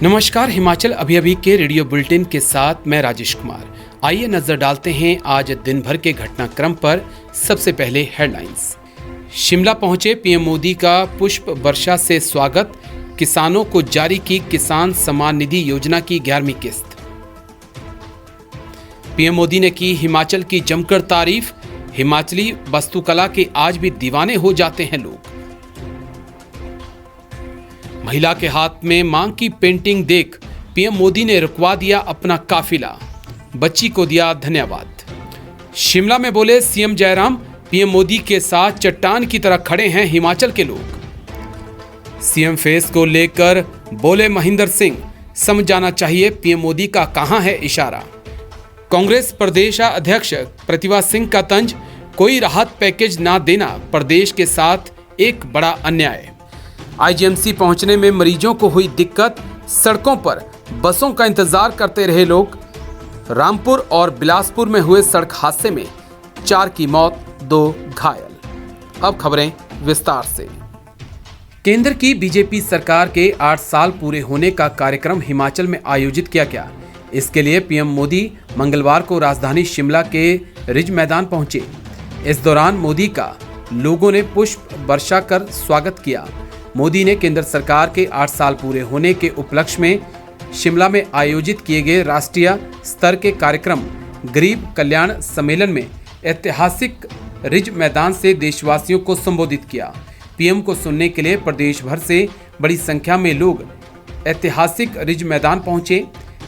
नमस्कार, हिमाचल अभी अभी के रेडियो बुलेटिन के साथ मैं राजेश कुमार। आइए नजर डालते हैं आज दिन भर के घटनाक्रम पर। सबसे पहले हेडलाइंस। शिमला पहुंचे पीएम मोदी का पुष्प वर्षा से स्वागत। किसानों को जारी की किसान सम्मान निधि योजना की 11वीं किस्त। पीएम मोदी ने की हिमाचल की जमकर तारीफ। हिमाचली वास्तुकला के आज भी दीवाने हो जाते हैं लोग। महिला के हाथ में मां की पेंटिंग देख पीएम मोदी ने रुकवा दिया अपना काफिला। बच्ची को दिया धन्यवाद। शिमला में बोले सीएम जयराम, पीएम मोदी के साथ चट्टान की तरह खड़े हैं हिमाचल के लोग। सीएम फेस को लेकर बोले महेंद्र सिंह, समझ जाना चाहिए पीएम मोदी का कहां है इशारा। कांग्रेस प्रदेशाध्यक्ष प्रतिभा सिंह का तंज, कोई राहत पैकेज ना देना प्रदेश के साथ एक बड़ा अन्याय। आईजीएमसी पहुंचने में मरीजों को हुई दिक्कत, सड़कों पर बसों का इंतजार करते रहे लोग। रामपुर और बिलासपुर में हुए सड़क हादसे में 4 की मौत, 2 घायल। अब खबरें विस्तार से। केंद्र की बीजेपी सरकार के 8 साल पूरे होने का कार्यक्रम हिमाचल में आयोजित किया गया। इसके लिए पीएम मोदी मंगलवार को राजधानी शिमला के रिज मैदान पहुंचे। इस दौरान मोदी का लोगों ने पुष्प वर्षा कर स्वागत किया। मोदी ने केंद्र सरकार के 8 साल पूरे होने के उपलक्ष्य में शिमला में आयोजित किए गए राष्ट्रीय स्तर के कार्यक्रम गरीब कल्याण सम्मेलन में ऐतिहासिक रिज मैदान से देशवासियों को संबोधित किया। पीएम को सुनने के लिए प्रदेश भर से बड़ी संख्या में लोग ऐतिहासिक रिज मैदान पहुंचे।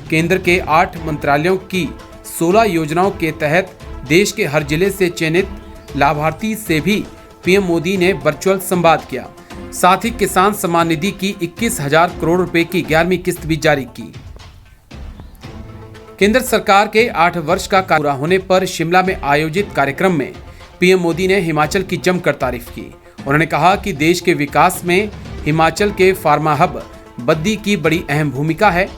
केंद्र के 8 मंत्रालयों की 16 योजनाओं के तहत देश के हर जिले से चयनित लाभार्थी से भी पीएम मोदी ने वर्चुअल संवाद किया। साथ ही किसान सम्मान निधि की 21,000 करोड़ रुपए की 11वीं किस्त भी जारी की। केंद्र सरकार के 8 वर्ष का पूरा होने पर शिमला में आयोजित कार्यक्रम में पीएम मोदी ने हिमाचल की जमकर तारीफ की। उन्होंने कहा कि देश के विकास में हिमाचल के फार्मा हब बद्दी की बड़ी अहम भूमिका है।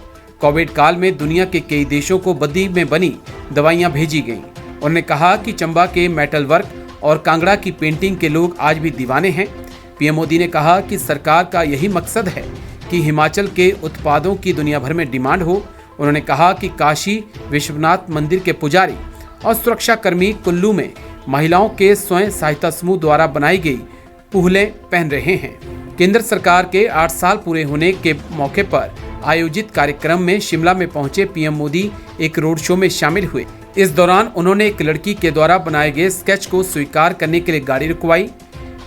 कोविड काल में दुनिया के कई देशों को बद्दी में बनी दवाइयां भेजी गईं। उन्होंने कहा कि चंबा के मेटल वर्क और कांगड़ा की पेंटिंग के लोग आज भी दीवाने हैं। पीएम मोदी ने कहा कि सरकार का यही मकसद है कि हिमाचल के उत्पादों की दुनिया भर में डिमांड हो। उन्होंने कहा कि काशी विश्वनाथ मंदिर के पुजारी और सुरक्षा कर्मी कुल्लू में महिलाओं के स्वयं सहायता समूह द्वारा बनाई गई पुहलें पहन रहे हैं। केंद्र सरकार के 8 साल पूरे होने के मौके पर आयोजित कार्यक्रम में शिमला में पहुंचे पीएम मोदी एक रोड शो में शामिल हुए। इस दौरान उन्होंने एक लड़की के द्वारा बनाए गए स्केच को स्वीकार करने के लिए गाड़ी रुकवाई।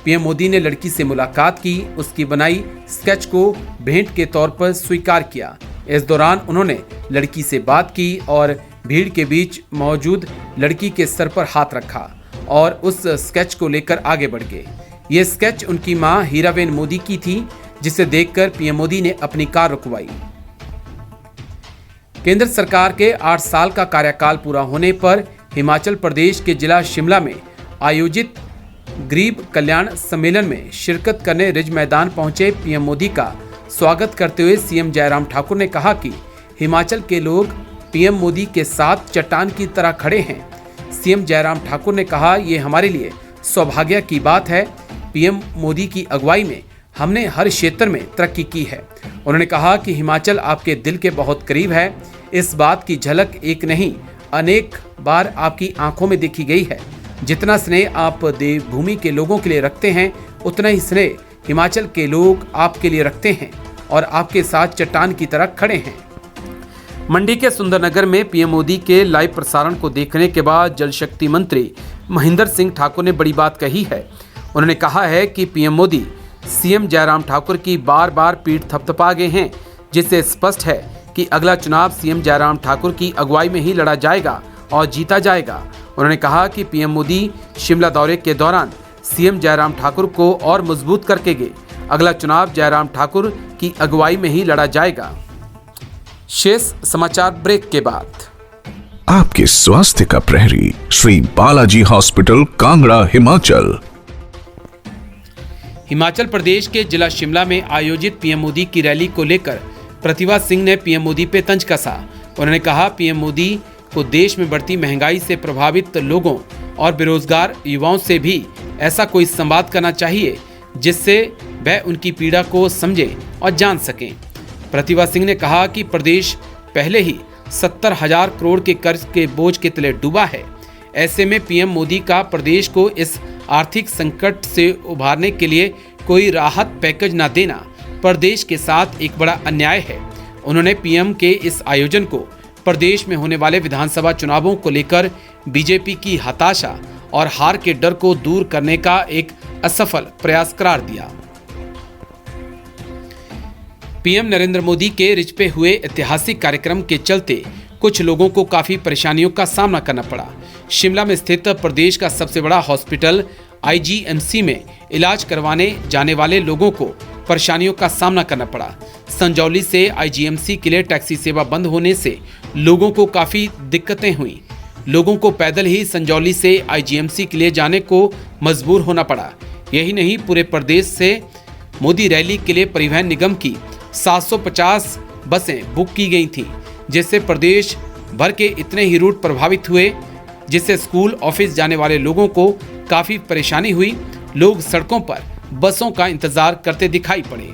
पीएम मोदी ने लड़की से मुलाकात की, उसकी बनाई स्केच को भेंट के तौर पर स्वीकार किया। इस दौरान उन्होंने लड़की से बात की और भीड़ के बीच मौजूद लड़की के सर पर हाथ रखा और उस स्केच को लेकर आगे बढ़ गए। ये स्केच उनकी मां हीराबेन मोदी की थी, जिसे देखकर पीएम मोदी ने अपनी कार रुकवाई। केंद्र सरकार के 8 साल का कार्यकाल पूरा होने पर हिमाचल प्रदेश के जिला शिमला में आयोजित गरीब कल्याण सम्मेलन में शिरकत करने रिज मैदान पहुंचे पीएम मोदी का स्वागत करते हुए सीएम जयराम ठाकुर ने कहा कि हिमाचल के लोग पीएम मोदी के साथ चट्टान की तरह खड़े हैं। सीएम जयराम ठाकुर ने कहा, ये हमारे लिए सौभाग्य की बात है। पीएम मोदी की अगुवाई में हमने हर क्षेत्र में तरक्की की है। उन्होंने कहा कि हिमाचल आपके दिल के बहुत करीब है। इस बात की झलक एक नहीं, अनेक बार आपकी आंखों में देखी गई है। जितना स्नेह आप देवभूमि के लोगों के लिए रखते हैं, उतना ही स्नेह हिमाचल के लोग आपके लिए रखते हैं और आपके साथ चट्टान की तरह खड़े हैं। मंडी के सुंदरनगर में पीएम मोदी के लाइव प्रसारण को देखने के बाद जल शक्ति मंत्री महेंद्र सिंह ठाकुर ने बड़ी बात कही है। उन्होंने कहा है कि पीएम मोदी सीएम जयराम ठाकुर की बार बार पीठ थपथपा गए हैं, जिससे स्पष्ट है कि अगला चुनाव सीएम जयराम ठाकुर की अगुवाई में ही लड़ा जाएगा और जीता जाएगा। उन्होंने कहा कि पीएम मोदी शिमला दौरे के दौरान सीएम जयराम ठाकुर को और मजबूत करके गए। अगला चुनाव जयराम ठाकुर की अगुवाई में ही लड़ा जाएगा। शेष समाचार ब्रेक के बाद। आपके स्वास्थ्य का प्रहरी श्री बालाजी हॉस्पिटल, कांगड़ा, हिमाचल। हिमाचल प्रदेश के जिला शिमला में आयोजित पीएम मोदी की रैली को लेकर प्रतिभा सिंह ने पीएम मोदी पे तंज कसा। उन्होंने कहा, पीएम मोदी को देश में बढ़ती महंगाई से प्रभावित लोगों और बेरोजगार युवाओं से भी ऐसा कोई संवाद करना चाहिए जिससे वह उनकी पीड़ा को समझे और जान सकें। प्रतिभा सिंह ने कहा कि प्रदेश पहले ही 70,000 करोड़ के कर्ज के बोझ के तले डूबा है। ऐसे में पीएम मोदी का प्रदेश को इस आर्थिक संकट से उभारने के लिए कोई राहत पैकेज न देना प्रदेश के साथ एक बड़ा अन्याय है। उन्होंने पीएम के इस आयोजन को प्रदेश में होने वाले विधानसभा चुनावों को लेकर बीजेपी की हताशा और हार के डर को दूर करने का एक असफल प्रयास करार दिया। पीएम नरेंद्र मोदी के रिच पे हुए ऐतिहासिक कार्यक्रम के चलते कुछ लोगों को काफी परेशानियों का सामना करना पड़ा। शिमला में स्थित प्रदेश का सबसे बड़ा हॉस्पिटल आईजीएमसी में इलाज करवाने जाने वाले लोगों को परेशानियों का सामना करना पड़ा। संजौली से आईजीएमसी के लिए टैक्सी सेवा बंद होने से लोगों को काफी दिक्कतें हुई। लोगों को पैदल ही संजौली से आईजीएमसी के लिए जाने को मजबूर होना पड़ा। यही नहीं, पूरे प्रदेश से मोदी रैली के लिए परिवहन निगम की 750 बसें बुक की गई थीं, जिससे प्रदेश भर के इतने ही रूट प्रभावित हुए, जिससे स्कूल ऑफिस जाने वाले लोगों को काफी परेशानी हुई। लोग सड़कों पर बसों का इंतजार करते दिखाई पड़े।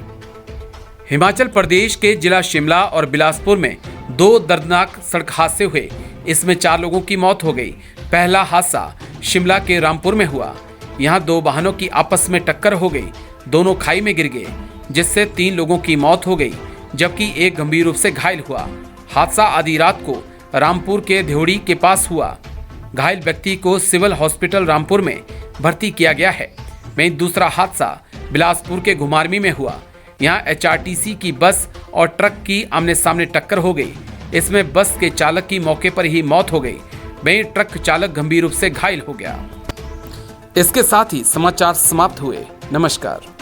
हिमाचल प्रदेश के जिला शिमला और बिलासपुर में 2 दर्दनाक सड़क हादसे हुए। इसमें 4 लोगों की मौत हो गई। पहला हादसा शिमला के रामपुर में हुआ। यहाँ 2 वाहनों की आपस में टक्कर हो गई। दोनों खाई में गिर गए, जिससे 3 लोगों की मौत हो गई, जबकि एक गंभीर रूप से घायल हुआ। हादसा आधी रात को रामपुर के ध्योड़ी के पास हुआ। घायल व्यक्ति को सिविल हॉस्पिटल रामपुर में भर्ती किया गया है। वहीं दूसरा हादसा बिलासपुर के घुमारवी में हुआ। यहाँ एचआरटीसी की बस और ट्रक की आमने सामने टक्कर हो गई। इसमें बस के चालक की मौके पर ही मौत हो गई। वहीं ट्रक चालक गंभीर रूप से घायल हो गया। इसके साथ ही समाचार समाप्त हुए। नमस्कार।